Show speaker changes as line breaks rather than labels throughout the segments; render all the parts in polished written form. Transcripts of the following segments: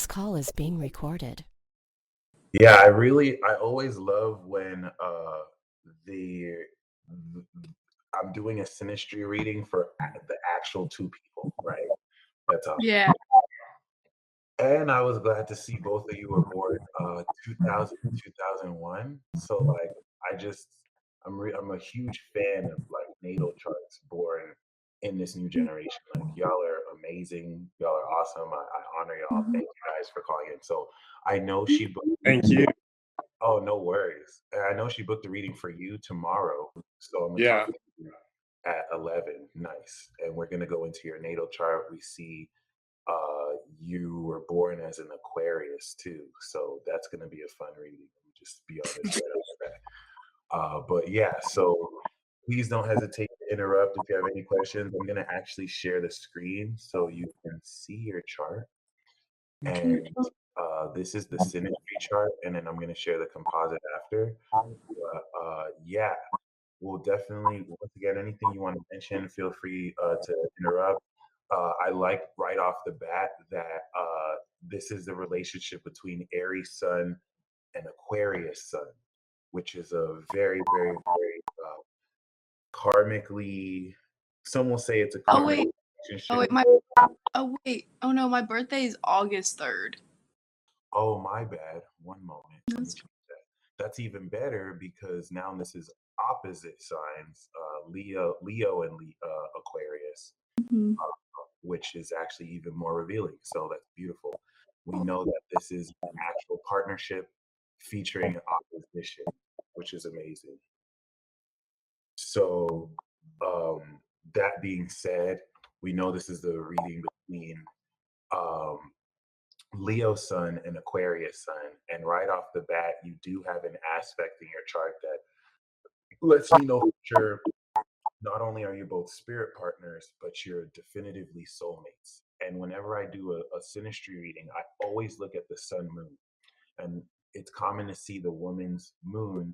This call is being recorded.
Yeah, I always love when the I'm doing a synastry reading for the actual two people, right? That's awesome.
Yeah.
And I was glad to see both of you were born 2000 2001. So like I'm a huge fan of like natal charts born in this new generation. Like y'all are amazing, y'all are awesome. I honor y'all. Thank you guys for calling in. So I know she booked.
Thank you.
Oh, no worries. And I know she booked the reading for you tomorrow, so I'm gonna
Yeah.
talk to you at 11. Nice. And we're gonna go into your natal chart. We see you were born as an Aquarius too, so that's gonna be a fun reading. Let me just be honest right off the bat. But yeah, so please don't hesitate to interrupt if you have any questions. I'm gonna actually share the screen so you can see your chart. And this is the synastry chart, and then I'm going to share the composite after. But yeah, we'll definitely, once again, anything you want to mention, feel free to interrupt. I like right off the bat that this is the relationship between Aries Sun and Aquarius Sun, which is a very, very, very karmically, some will say it's a karmic relationship.
Oh no, my birthday is August 3rd.
Oh, my bad. One moment. Let me change that. That's even better because now this is opposite signs, Leo and Aquarius, which is actually even more revealing. So that's beautiful. We know that this is an actual partnership featuring opposition, which is amazing. So that being said, we know this is the reading between Leo Sun and Aquarius Sun, and right off the bat, you do have an aspect in your chart that lets me know for sure. Not only are you both spirit partners, but you're definitively soulmates. And whenever I do a synastry reading, I always look at the sun moon, and it's common to see the woman's moon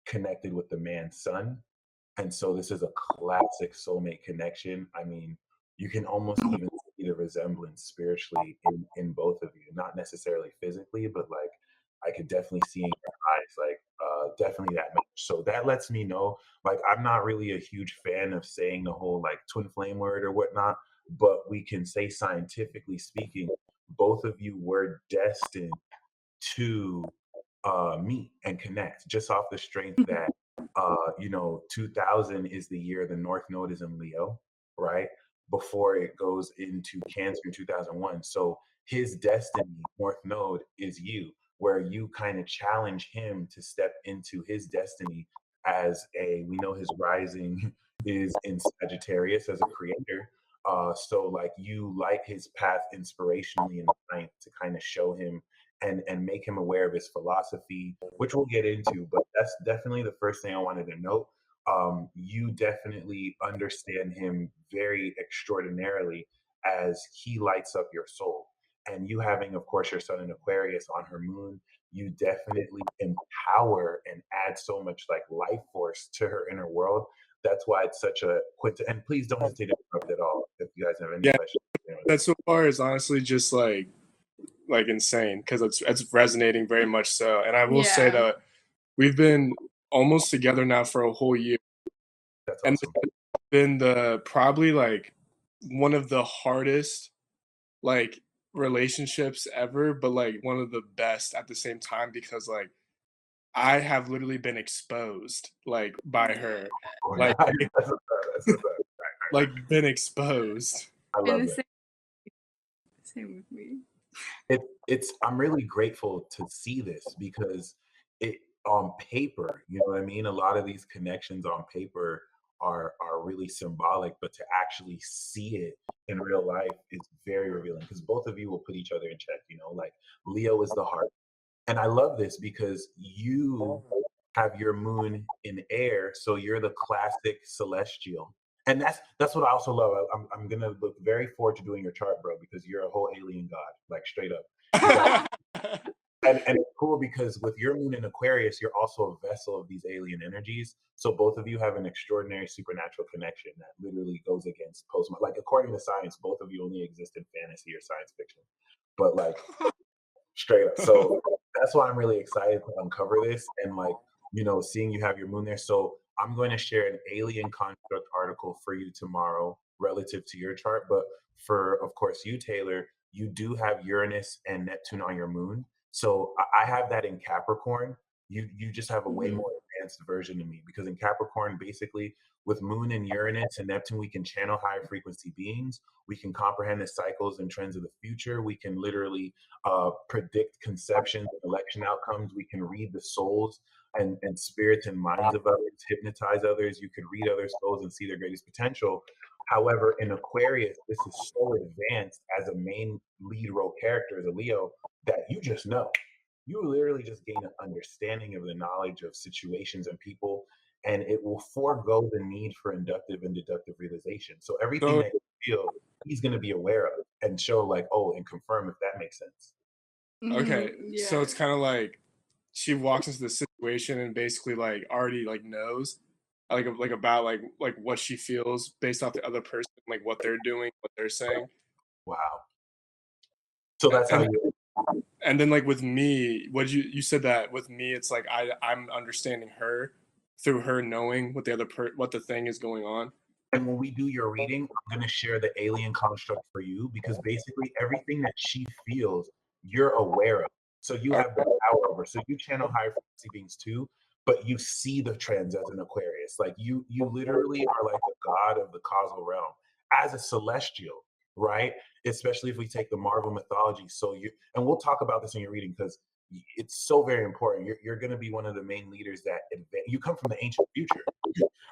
connected with the man's sun. And so this is a classic soulmate connection. I mean, you can almost even see the resemblance spiritually in both of you, not necessarily physically, but like I could definitely see in your eyes, like definitely that match. So that lets me know, like I'm not really a huge fan of saying the whole like twin flame word or whatnot, but we can say scientifically speaking, both of you were destined to meet and connect just off the strength that 2000 is the year the North Node is in Leo, right? Before it goes into Cancer in 2001. So his destiny, North Node, is you, where you kind of challenge him to step into his destiny as we know his rising is in Sagittarius as a creator. So like you light his path inspirationally in the ninth to kind of show him and make him aware of his philosophy, which we'll get into. But that's definitely the first thing I wanted to note. You definitely understand him very extraordinarily as he lights up your soul. And you having, of course, your sun in Aquarius on her moon, you definitely empower and add so much like life force to her inner world. That's why it's such a quick. And please don't hesitate to interrupt at all if you guys have any questions.
That so far is honestly just like insane because it's resonating very much so. And I will say that we've been almost together now for a whole year.
That's awesome.
And it's been the probably like one of the hardest like relationships ever, but like one of the best at the same time because like I have literally been exposed like by her. Like like been exposed.
I love it.
Same with me.
I'm really grateful to see this because it on paper, you know what I mean? A lot of these connections on paper are really symbolic, but to actually see it in real life is very revealing because both of you will put each other in check, like Leo is the heart. And I love this because you have your moon in air, so you're the classic celestial. And that's what I also love. I'm gonna look very forward to doing your chart, bro, because you're a whole alien god, like straight up. And it's cool because with your moon in Aquarius, you're also a vessel of these alien energies. So both of you have an extraordinary supernatural connection that literally goes against like according to science, both of you only exist in fantasy or science fiction. But like Straight up. So that's why I'm really excited to uncover this and like, seeing you have your moon there. So I'm going to share an alien construct article for you tomorrow relative to your chart. But for, of course, you, Taylor, you do have Uranus and Neptune on your moon. So I have that in Capricorn. You just have a way
Mhm.
more advanced version of me because in Capricorn, basically with Moon and Uranus and Neptune, we can channel higher frequency beings. We can comprehend the cycles and trends of the future. We can literally predict conceptions and election outcomes. We can read the souls and spirits and minds of others, hypnotize others. You can read other souls and see their greatest potential. However, in Aquarius, this is so advanced as a main lead role character, as a Leo, that you just know. You literally just gain an understanding of the knowledge of situations and people, and it will forego the need for inductive and deductive realization. So everything
So
that you feel, he's going to be aware of and show like, oh, and confirm if that makes sense.
okay, so
Yeah.
it's kind of like she walks into the situation and basically like already like knows like about like what she feels based off the other person, like what they're doing, what they're saying.
Wow. So
A-
that's how
And
you.
and then like with me, what you said that with me it's like I'm understanding her through her knowing what the what the thing is going on.
And when we do your reading, I'm going to share the alien construct for you because basically everything that she feels, you're aware of. So you have the power over. So you channel higher frequency beings too, but you see the trends as an Aquarius. Like you literally are like the god of the causal realm as a celestial, right? Especially if we take the Marvel mythology. So and we'll talk about this in your reading because it's so very important. You're going to be one of the main leaders that you come from the ancient future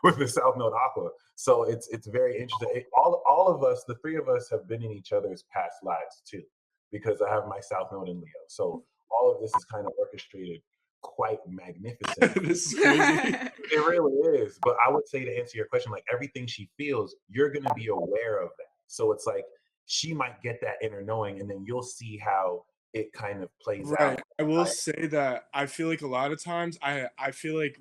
with the South Node Aqua. So it's very interesting. All of us, the three of us, have been in each other's past lives too, because I have my South Node in Leo. So all of this is kind of orchestrated quite magnificently.
This is crazy.
It really is. But I would say to answer your question, like everything she feels, you're going to be aware of that. So it's like she might get that inner knowing, and then you'll see how it kind of plays out.
Right. I will say that I feel like a lot of times I feel like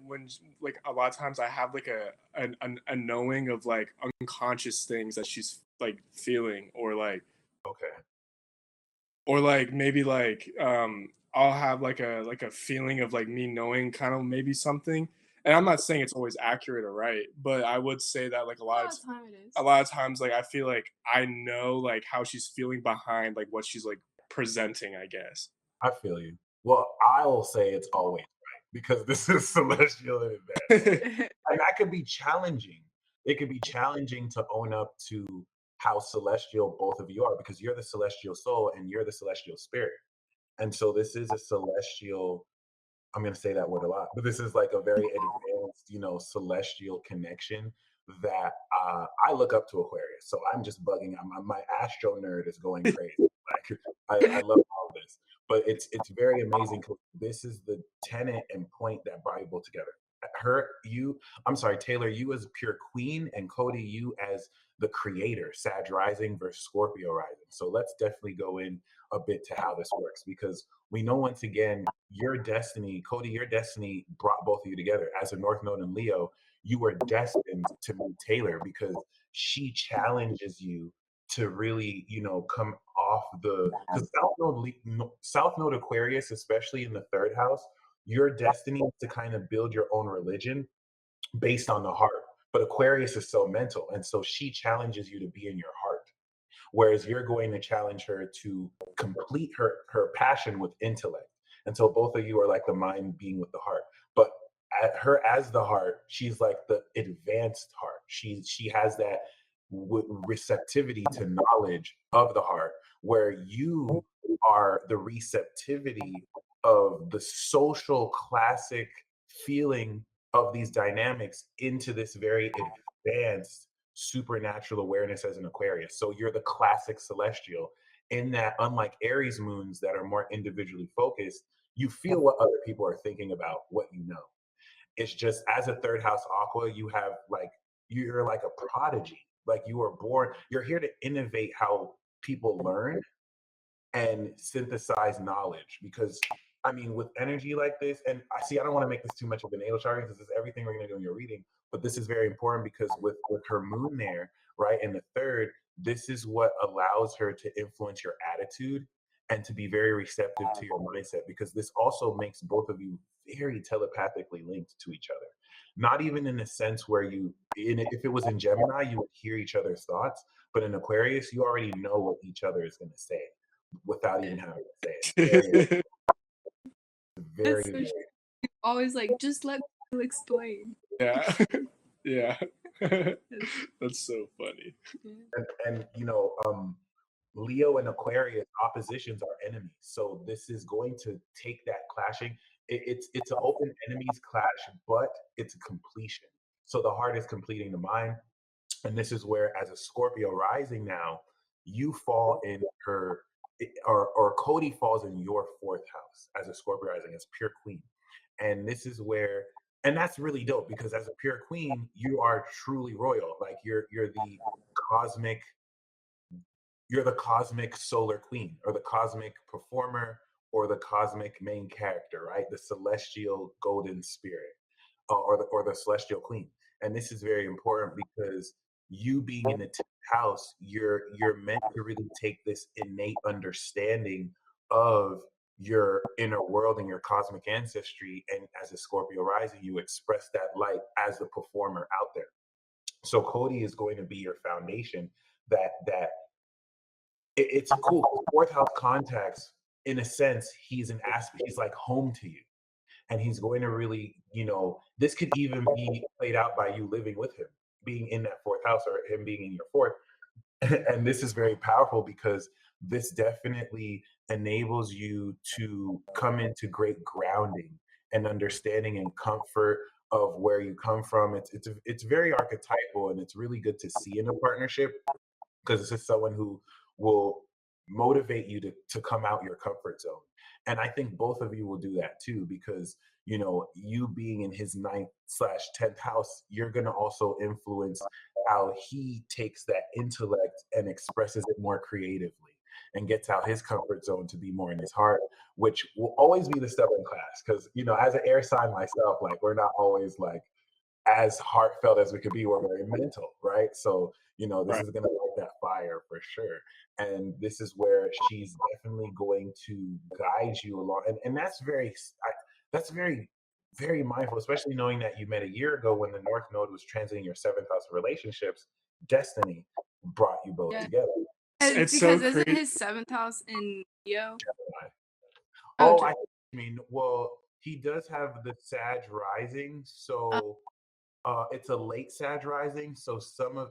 like a lot of times I have like a knowing of like unconscious things that she's like feeling
Okay.
or like maybe like I'll have like a feeling of like me knowing kind of maybe something. And I'm not saying it's always accurate or right, but I would say that like
A lot of time it is.
a lot of times like I feel like I know like how she's feeling behind like what she's like presenting, I guess.
I feel you. Well, I'll say it's always right because this is celestial in advance. And that could be challenging. It could be challenging to own up to how celestial both of you are because you're the celestial soul and you're the celestial spirit. And so this is a celestial, I'm going to say that word a lot, but this is like a very advanced, celestial connection that I look up to Aquarius. So I'm just bugging. My astro nerd is going crazy. Like I love all this, but it's very amazing because this is the tenet and point that brought you both together. I'm sorry, Taylor, you as pure queen, and Kody, you as the creator, Sag rising versus Scorpio rising. So let's definitely go in a bit to how this works because we know once again your destiny, Kody, your destiny brought both of you together. As a North Node and Leo, you were destined to meet Taylor because she challenges you to really, come off because South Node Aquarius, especially in the third house, your destiny is to kind of build your own religion based on the heart. But Aquarius is so mental, and so she challenges you to be in your heart whereas you're going to challenge her to complete her passion with intellect. And so both of you are like the mind being with the heart. But at her as the heart, she's like the advanced heart. She has that receptivity to knowledge of the heart, where you are the receptivity of the social classic feeling of these dynamics into this very advanced supernatural awareness as an Aquarius. So you're the classic celestial in that, unlike Aries moons that are more individually focused, you feel what other people are thinking about what you know. It's just as a third house aqua, you're like a prodigy. Like you were born, you're here to innovate how people learn and synthesize knowledge because I mean with energy like this and I don't want to make this too much of a natal chart because this is everything we're going to do in your reading, but this is very important because with her moon there, right, in the third, this is what allows her to influence your attitude and to be very receptive to your mindset, because this also makes both of you very telepathically linked to each other. Not even in a sense where if it was in Gemini, you would hear each other's thoughts, but in Aquarius, you already know what each other is going to say without even having to say it. Very,
That's so
very,
always like, just let me explain.
Yeah. Yeah. That's so funny.
and Leo and Aquarius oppositions are enemies. So this is going to take that clashing. It's an open enemies clash, but it's a completion. So the heart is completing the mind. And this is where, as a Scorpio rising now, you fall in her, or Kody falls in your fourth house as a Scorpio rising, as pure queen. And this is where, and that's really dope, because as a pure queen, you are truly royal. Like cosmic you're the cosmic solar queen, or the cosmic performer, or the cosmic main character, right? The celestial golden spirit, or the celestial queen. And this is very important because you being in the 10th house, you're meant to really take this innate understanding of your inner world and your cosmic ancestry, and as a Scorpio rising, you express that light as the performer out there. So Kody is going to be your foundation. It's cool. Fourth house contacts, in a sense, he's an aspect. He's like home to you, and he's going to really, this could even be played out by you living with him, being in that fourth house, or him being in your fourth. And this is very powerful because this definitely enables you to come into great grounding and understanding and comfort of where you come from. It's very archetypal, and it's really good to see in a partnership, because this is someone who will motivate you to come out your comfort zone. And I think both of you will do that too, because you being in his 9th/10th house, you're going to also influence how he takes that intellect and expresses it more creatively, and gets out his comfort zone to be more in his heart, which will always be the stubborn class. Because as an air sign myself, like, we're not always like as heartfelt as we could be. We're very mental, right? So this
Right.
is going to light that fire for sure. And this is where she's definitely going to guide you along. And that's very, very mindful, especially knowing that you met a year ago when the North Node was transiting your 7th house of relationships. Destiny brought you both together.
It's
because
so
isn't
crazy.
his 7th house in Leo?
Oh, I mean, well, he does have the Sag rising, so it's a late Sag rising. So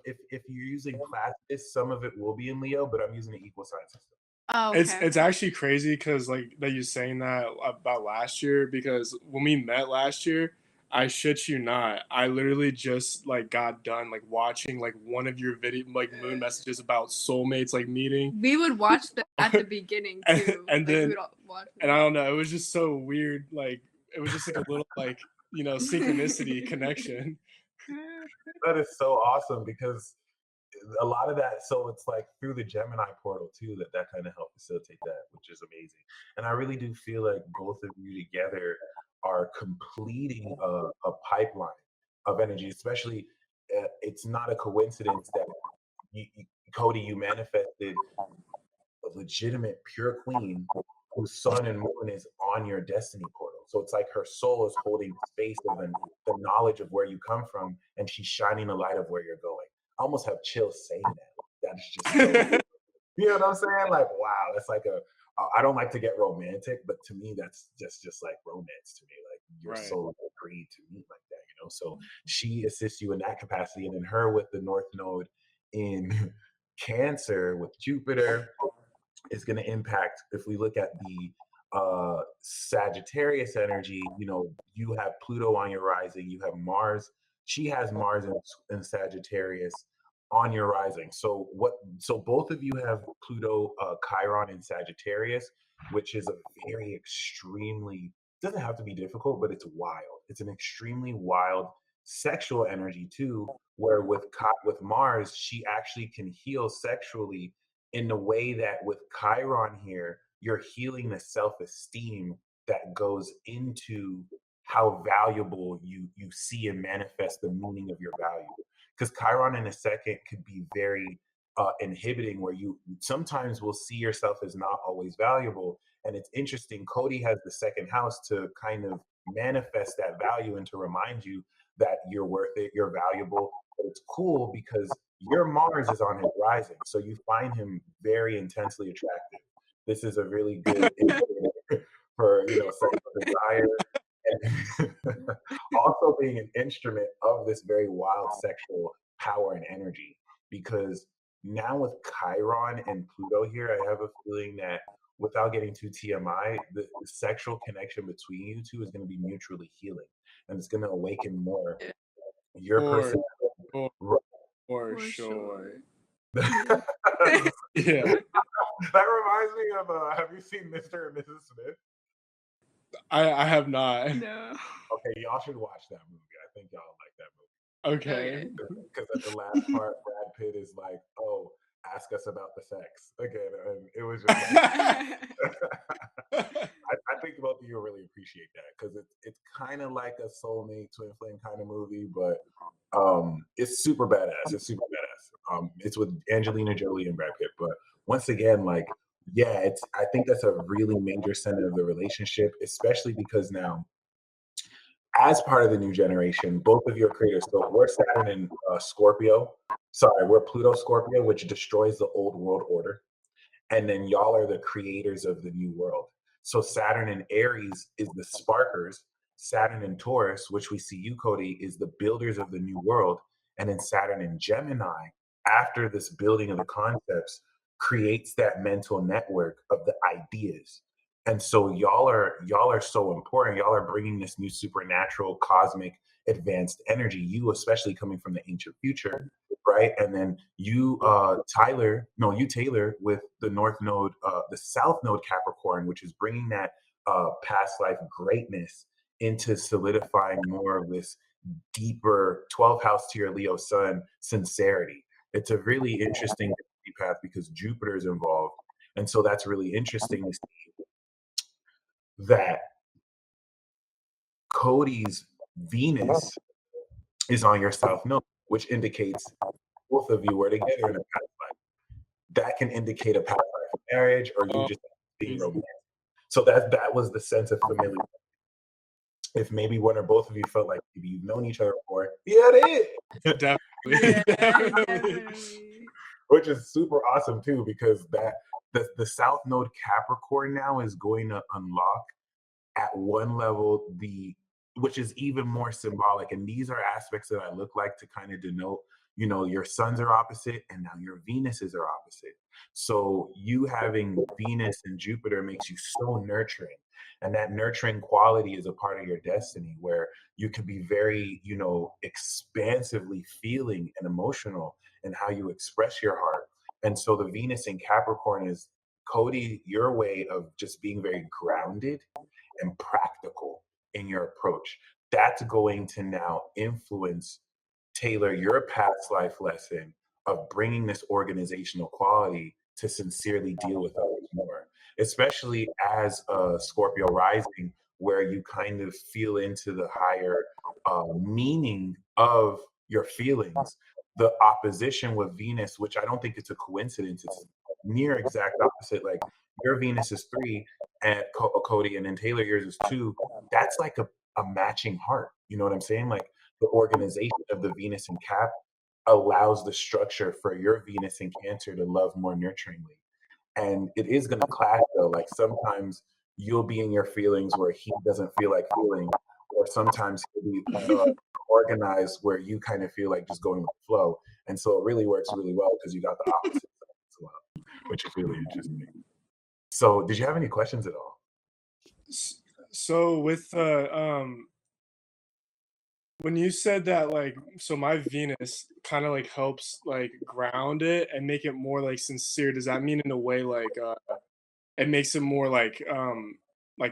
if you're using Placidus, some of it will be in Leo, but I'm using the equal sign system.
Oh, okay.
It's actually crazy because like that you're saying that about last year, because when we met last year, I shit you not, I literally just like got done like watching like one of your video like moon messages about soulmates like meeting.
We would watch them at the beginning too.
And
like,
then
we would watch
and I don't know, it was just so weird. Like it was just like a little like synchronicity connection.
That is so awesome, because a lot of that, so it's like through the Gemini portal too, that kind of helped facilitate that, which is amazing. And I really do feel like both of you together are completing a pipeline of energy. Especially, it's not a coincidence that Kody, you manifested a legitimate pure queen whose sun and moon is on your destiny portal. So it's like her soul is holding space of the knowledge of where you come from, and she's shining the light of where you're going. I almost have chills saying that. That's just so, you know what I'm saying? Like, wow, that's like I don't like to get romantic, but to me, that's just like romance to me. Like, your
Right.
soul agreed to meet like that. So she assists you in that capacity. And then her with the North Node in Cancer with Jupiter is going to impact. If we look at the Sagittarius energy, you have Pluto on your rising, you have Mars. She has Mars in Sagittarius on your rising. So both of you have Pluto, Chiron in Sagittarius, which is a very extremely, doesn't have to be difficult, but it's wild. It's an extremely wild sexual energy too, where with Mars, she actually can heal sexually in the way that with Chiron here, you're healing the self-esteem that goes into how valuable you see and manifest the meaning of your value. Because Chiron in a second could be very inhibiting, where you sometimes will see yourself as not always valuable. And it's interesting, Kody has the second house to kind of manifest that value and to remind you that you're worth it, you're valuable. But it's cool because your Mars is on his rising, so you find him very intensely attractive. This is a really good indicator for, sexual desire, and also being an instrument of this very wild sexual power and energy. Because now with Chiron and Pluto here, I have a feeling that, without getting too TMI, the sexual connection between you two is going to be mutually healing, and it's going to awaken more your
For
person.
sure.
Right.
For
For
sure.
Yeah.
Yeah.
That reminds me of, have you seen Mr. and Mrs. Smith?
I have not.
No.
Okay, y'all should watch that movie. I think y'all like that movie.
Okay.
Because at the last part, Brad Pitt is like, "Oh, ask us about the sex again," and it was just like, I think both of you will really appreciate that, because it's kind of like a soulmate twin flame kind of movie, but it's super badass. It's super badass. It's with Angelina Jolie and Brad Pitt, but once again, like, yeah, I think that's a really major center of the relationship, especially because now, as part of the new generation, both of your creators, so we're Saturn and Scorpio. Sorry, we're Pluto Scorpio, which destroys the old world order. And then y'all are the creators of the new world. So Saturn in Aries is the sparkers. Saturn in Taurus, which we see you, Kody, is the builders of the new world. And then Saturn in Gemini, after this building of the concepts, creates that mental network of the ideas. And so y'all are so important. Y'all are bringing this new supernatural, cosmic, advanced energy. You, especially coming from the ancient future, right? And then you, Taylor, with the North Node, the South Node Capricorn, which is bringing that past life greatness into solidifying more of this deeper 12th house to your Leo sun sincerity. It's a really interesting path because Jupiter is involved. And so that's really interesting to see that Kody's Venus is on your South Node, which indicates both of you were together in a past life. That can indicate a past life marriage, or you just being romantic. So that was the sense of familiarity. If maybe one or both of you felt like maybe you've known each other before, yeah, it is.
Definitely.
Yeah,
Definitely.
definitely.
Which is super awesome too, because the South Node Capricorn now is going to unlock at one level which is even more symbolic. And these are aspects that I look like to kind of denote, your suns are opposite and now your Venuses are opposite. So you having Venus and Jupiter makes you so nurturing. And that nurturing quality is a part of your destiny, where you could be very, expansively feeling and emotional in how you express your heart. And so the Venus in Capricorn is, Kody, your way of just being very grounded and practical in your approach. That's going to now influence, Taylor, your past life lesson of bringing this organizational quality to sincerely deal with others more, especially as a Scorpio rising, where you kind of feel into the higher meaning of your feelings. The opposition with Venus, which I don't think it's a coincidence, it's near exact opposite. Like, your Venus is 3 at Kody, and then Taylor, yours is 2. That's like a matching heart. You know what I'm saying? Like, the organization of the Venus in Cap allows the structure for your Venus in Cancer to love more nurturingly. And it is going to clash though. Like, sometimes you'll be in your feelings where he doesn't feel like feeling, or sometimes he'll be organized where you kind of feel like just going with the flow. And so it really works really well because you got the opposite side as well, which is really interesting. So did you have any questions at all?
So with when you said that, like, so my Venus kind of like helps like ground it and make it more like sincere, does that mean in a way like it makes it more like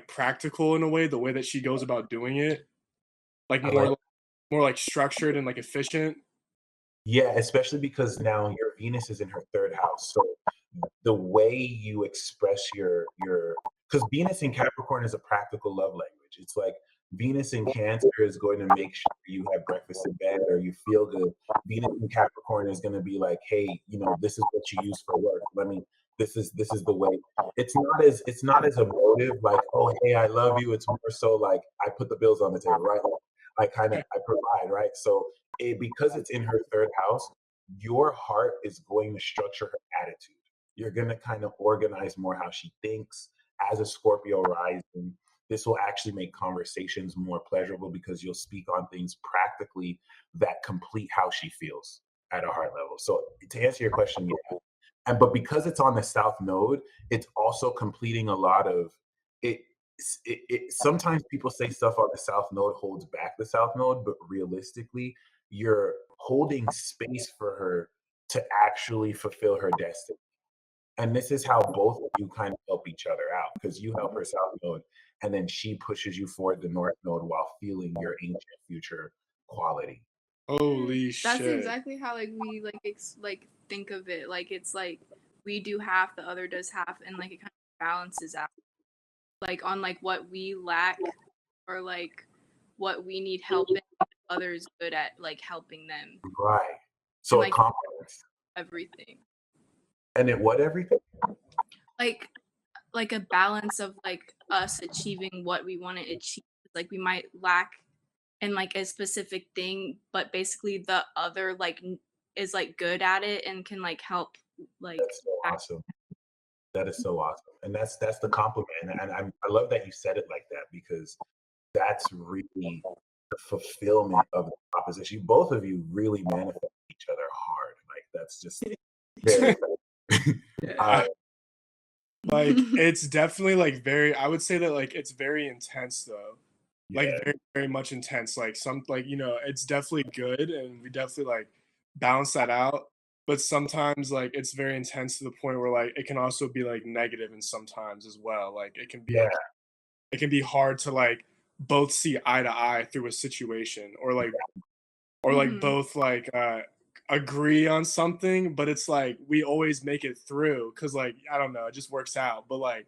practical in a way, the way that she goes about doing it, like more like structured and like efficient?
Yeah, especially because now your Venus is in her third house. So the way you express your because Venus in Capricorn is a practical love language. It's like Venus in Cancer is going to make sure you have breakfast in bed or you feel good. Venus in Capricorn is going to be like, hey, this is what you use for work. This is the way. It's not as emotive, like, oh, hey, I love you. It's more so like I put the bills on the table, right? I provide, right? So because it's in her third house, your heart is going to structure her attitude. You're going to kind of organize more how she thinks. As a Scorpio rising, this will actually make conversations more pleasurable because you'll speak on things practically that complete how she feels at a heart level. So to answer your question, yeah. But because it's on the south node, it's also completing a lot of it. Sometimes people say stuff on the south node holds back the south node, but realistically, you're holding space for her to actually fulfill her destiny. And this is how both of you kind of help each other out because you help her south node and then she pushes you forward the north node while feeling your ancient future quality.
Holy
That's
shit.
exactly how we think of it. Like it's like we do half, the other does half, and like it kind of balances out. Like on like what we lack or like what we need help in, others good at like helping them.
Right. So
and,
it
like
complements.
everything.
And it what everything?
Like a balance of like us achieving what we want to achieve. Like we might lack in like a specific thing, but basically the other like is like good at it and can like help like
That's so awesome. That is so awesome. And that's the compliment. And I love that you said it like that because that's really the fulfillment of the proposition. Both of you really manifest each other hard. Like that's just very
Like it's definitely like I would say that like it's very intense though. Like
yeah.
very, very much intense. Like it's definitely good and we definitely like balance that out. But sometimes like it's very intense to the point where like it can also be like negative and sometimes as well. Like
Yeah.
it can be hard to like both see eye to eye through a situation or like both like agree on something, but it's like we always make it through because like I don't know, it just works out. But like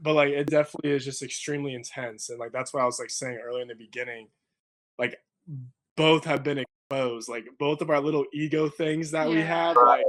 it definitely is just extremely intense, and like that's what I was like saying earlier in the beginning. Like both have been exposed, like both of our little ego things that we have, like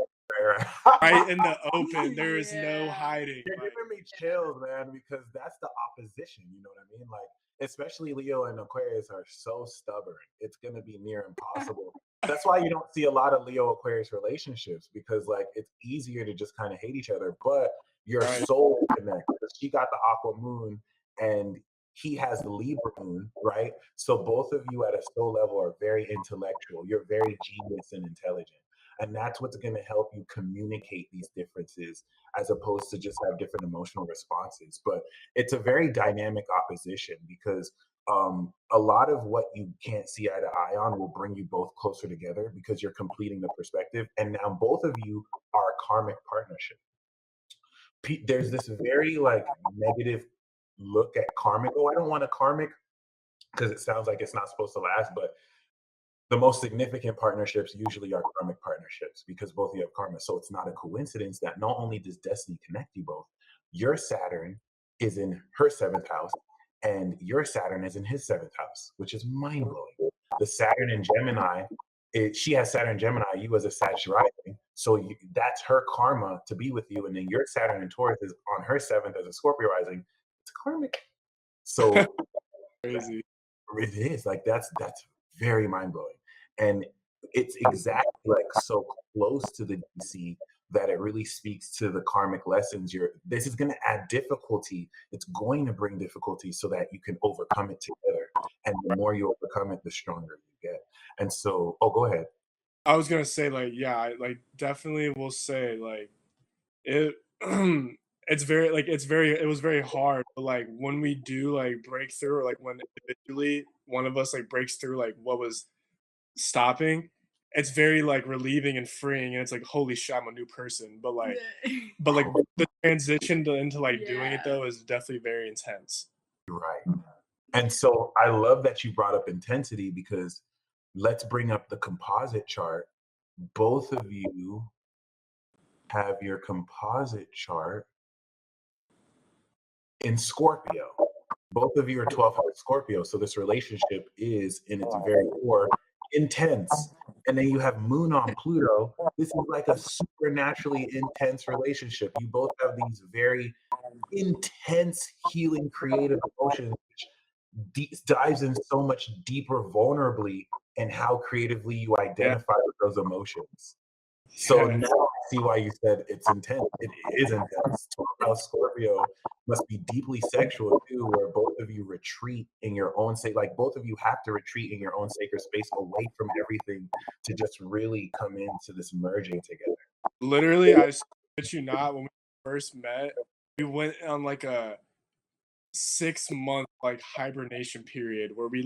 right in the open. There is no hiding.
You're giving me chills, man, because that's the opposition. You know what I mean? Like, especially Leo and Aquarius are so stubborn. It's gonna be near impossible. That's why you don't see a lot of Leo Aquarius relationships because, like, it's easier to just kind of hate each other. But your soul connect. She got the Aqua Moon, and he has the Libra Moon, right? So both of you at a soul level are very intellectual. You're very genius and intelligent. And that's what's going to help you communicate these differences as opposed to just have different emotional responses. But it's a very dynamic opposition because a lot of what you can't see eye to eye on will bring you both closer together because you're completing the perspective. And now both of you are a karmic partnership. There's this very like negative look at karmic. Oh, I don't want a karmic because it sounds like it's not supposed to last, but the most significant partnerships usually are karmic partnerships because both of you have karma. So it's not a coincidence that not only does destiny connect you both, your Saturn is in her seventh house and your Saturn is in his seventh house, which is mind blowing. The Saturn in Gemini, she has Saturn Gemini, you as a Sagittarius rising. So that's her karma to be with you. And then your Saturn in Taurus is on her seventh as a Scorpio rising. It's karmic. So
Crazy.
it is like that's very mind blowing, and it's exactly like so close to the DC that it really speaks to the karmic lessons. This is going to add difficulty. It's going to bring difficulty so that you can overcome it together. And the more you overcome it, the stronger you get. And so, go ahead.
I was gonna say like yeah, I like definitely will say like it. It was very hard, but like when we do like break through, or like when individually one of us like breaks through like what was stopping, it's very like relieving and freeing, and it's like holy shit, I'm a new person. But like the transition into like doing it though is definitely very intense.
Right. And so I love that you brought up intensity because let's bring up the composite chart. Both of you have your composite chart in Scorpio. both of you are 12th house Scorpio, so this relationship is in its very core intense. And then you have Moon on Pluto. This is like a supernaturally intense relationship. You both have these very intense, healing, creative emotions, which dives in so much deeper vulnerably in how creatively you
Yeah.
identify with those emotions. So
Yeah.
now I see why you said it's intense. It is intense. 12th house Scorpio must be deeply sexual too, where both of you retreat in your own like both of you have to retreat in your own sacred space away from everything to just really come into this merging together.
Literally, I shit you not, when we first met, we went on like a 6-month like hibernation period where we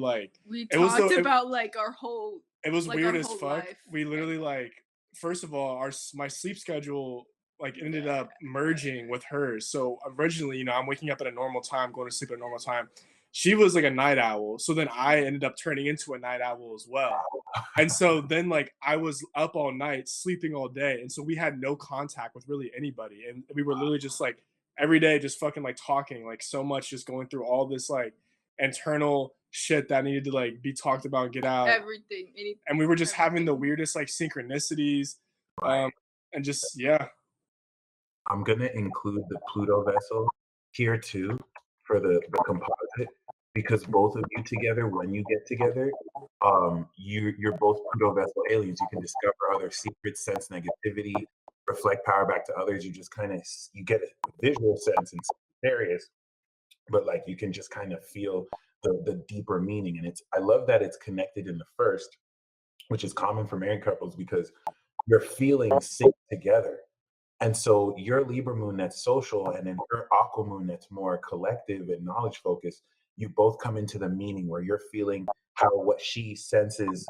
We
it was
talked about like our whole
it was
like
weird
our
as
whole
fuck.
life.
We literally first of all, my sleep schedule like ended up merging with hers. So originally, I'm waking up at a normal time, going to sleep at a normal time. She was like a night owl, so then I ended up turning into a night owl as well. And so then like I was up all night, sleeping all day, and so we had no contact with really anybody, and we were literally just like every day just fucking like talking like so much, just going through all this like internal shit that needed to like be talked about and get out.
Everything.
And we were just having the
everything.
weirdest like synchronicities,
Right.
and just yeah.
I'm gonna include the Pluto vessel here too for the composite because both of you together, when you get together, you're both Pluto vessel aliens. You can discover other secrets, sense negativity, reflect power back to others. You just kind of you get a visual sense in some areas, but like you can just kind of feel the deeper meaning. And I love that it's connected in the first, which is common for married couples because your feelings sync together. And so your Libra moon that's social, and then your Aqua moon that's more collective and knowledge focused, you both come into the meaning where you're feeling how what she senses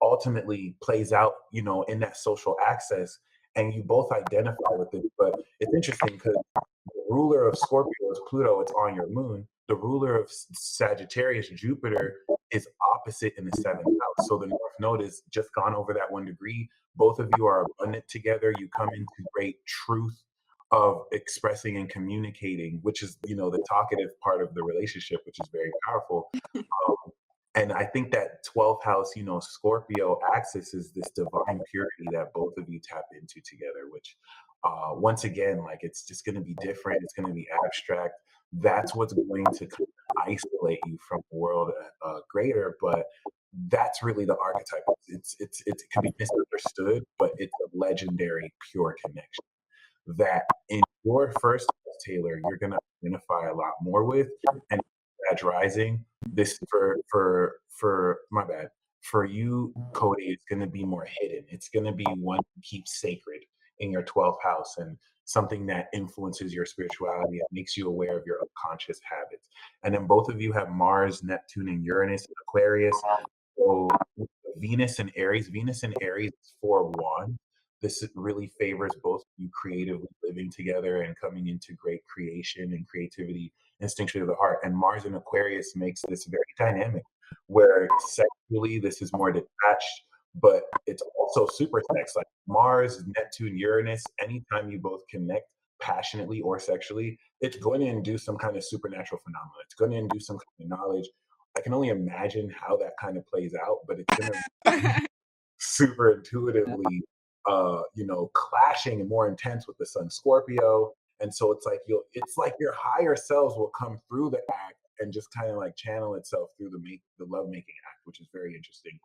ultimately plays out, in that social access, and you both identify with it. But it's interesting because the ruler of Scorpio is Pluto, it's on your moon. The ruler of Sagittarius, Jupiter, is opposite in the seventh house. So the North Node is just gone over that 1 degree. Both of you are abundant together. You come into great truth of expressing and communicating, which is, the talkative part of the relationship, which is very powerful. Um, and I think that 12th house, Scorpio axis is this divine purity that both of you tap into together, which once again, like it's just going to be different. It's going to be abstract. That's what's going to kind of isolate you from the world greater. But that's really the archetype. It can be misunderstood, but it's a legendary, pure connection that in your first house, Taylor, you're going to identify a lot more with. And Sag rising, this for my bad. For you, Kody, it's going to be more hidden. It's going to be one to keep sacred in your 12th house and something that influences your spirituality and makes you aware of your unconscious habits. And then both of you have Mars, Neptune, and Uranus in Aquarius. So Venus and Aries is 4-1. This really favors both of you creatively living together and coming into great creation and creativity instinctually of the heart. And Mars in Aquarius makes this very dynamic, where sexually this is more detached, but it's also super sex. Like Mars, Neptune, Uranus, anytime you both connect passionately or sexually, it's going to induce some kind of supernatural phenomenon. It's going to induce some kind of knowledge. I can only imagine how that kind of plays out, but it's going to super intuitively, clashing and more intense with the Sun Scorpio. And so it's like your higher selves will come through the act and just kind of like channel itself through the love making act, which is very interesting.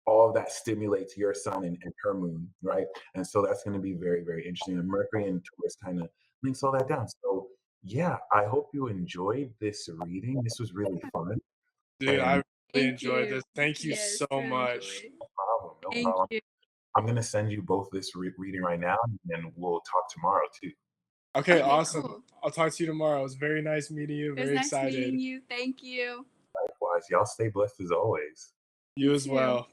All of that stimulates your sun and her moon, right? And so that's going to be very, very interesting. And Mercury and Taurus kind of links all that down. So yeah, I hope you enjoyed this reading. This was really fun.
Dude,
And
I really
Thank
enjoyed
you.
this. Thank you
Yes,
so
really
much.
enjoyed.
no
Thank
problem.
you.
I'm going to send you both this reading right now, and we'll talk tomorrow too.
Okay,
Okay,
awesome.
cool.
I'll talk to you tomorrow. It was very nice meeting you.
It was
Very
nice
excited.
meeting you. Thank you.
Likewise, y'all stay blessed as always.
You as
too.
well.